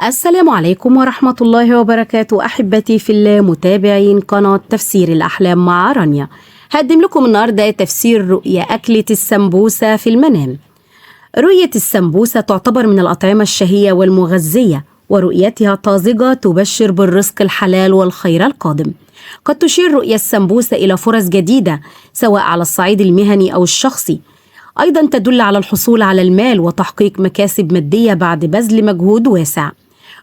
السلام عليكم ورحمة الله وبركاته، أحبتي في الله متابعين قناة تفسير الأحلام مع رانيا. هقدم لكم النهاردة تفسير رؤيا أكلة السمبوسة في المنام. رؤية السمبوسة تعتبر من الأطعمة الشهية والمغذية، ورؤيتها طازجة تبشر بالرزق الحلال والخير القادم. قد تشير رؤيا السمبوسة إلى فرص جديدة سواء على الصعيد المهني أو الشخصي. أيضا تدل على الحصول على المال وتحقيق مكاسب مادية بعد بذل مجهود واسع.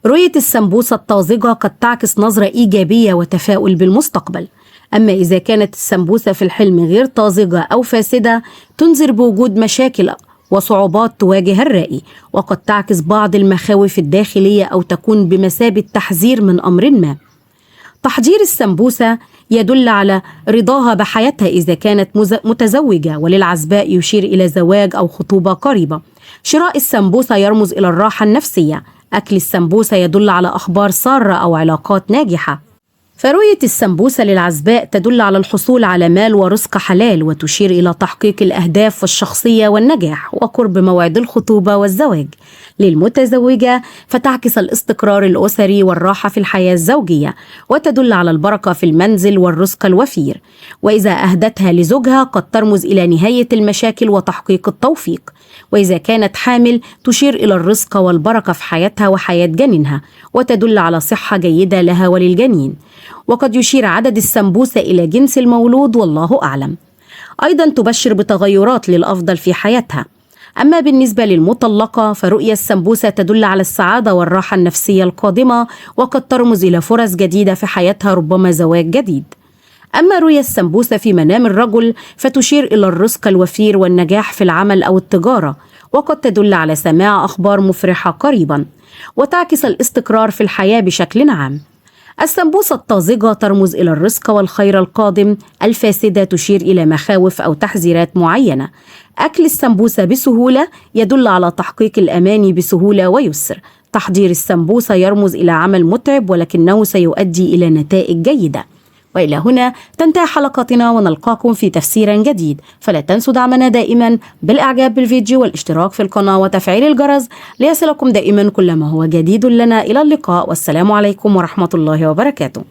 رؤية السمبوسة الطازجة قد تعكس نظرة إيجابية وتفاؤل بالمستقبل. أما إذا كانت السمبوسة في الحلم غير طازجة أو فاسدة تنذر بوجود مشاكل وصعوبات تواجه الرائي، وقد تعكس بعض المخاوف الداخلية أو تكون بمثابة تحذير من أمر ما. تحضير السمبوسة يدل على رضاها بحياتها إذا كانت متزوجة، وللعزباء يشير إلى زواج أو خطوبة قريبة. شراء السمبوسة يرمز إلى الراحة النفسية. أكل السمبوسة يدل على أخبار سارة أو علاقات ناجحة. فرؤية السمبوسة للعزباء تدل على الحصول على مال ورزق حلال، وتشير إلى تحقيق الأهداف الشخصية والنجاح وقرب موعد الخطوبة والزواج. للمتزوجة فتعكس الاستقرار الأسري والراحة في الحياة الزوجية، وتدل على البركة في المنزل والرزق الوفير. وإذا أهدتها لزوجها قد ترمز إلى نهاية المشاكل وتحقيق التوفيق. وإذا كانت حامل تشير إلى الرزق والبركة في حياتها وحياة جنينها، وتدل على صحة جيدة لها وللجنين. وقد يشير عدد السمبوسة إلى جنس المولود والله أعلم. أيضا تبشر بتغيرات للأفضل في حياتها. أما بالنسبة للمطلقة فرؤيا السمبوسة تدل على السعادة والراحة النفسية القادمة، وقد ترمز إلى فرص جديدة في حياتها، ربما زواج جديد. أما رؤيا السمبوسة في منام الرجل فتشير إلى الرزق الوفير والنجاح في العمل أو التجارة، وقد تدل على سماع أخبار مفرحة قريبا، وتعكس الاستقرار في الحياة بشكل عام. السمبوسة الطازجة ترمز إلى الرزق والخير القادم. الفاسدة تشير إلى مخاوف أو تحذيرات معينة. أكل السمبوسة بسهولة يدل على تحقيق الأماني بسهولة ويسر. تحضير السمبوسة يرمز إلى عمل متعب ولكنه سيؤدي إلى نتائج جيدة. وإلى هنا تنتهي حلقتنا، ونلقاكم في تفسير جديد. فلا تنسوا دعمنا دائما بالإعجاب بالفيديو والاشتراك في القناة وتفعيل الجرس ليصلكم دائما كل ما هو جديد لنا. إلى اللقاء، والسلام عليكم ورحمة الله وبركاته.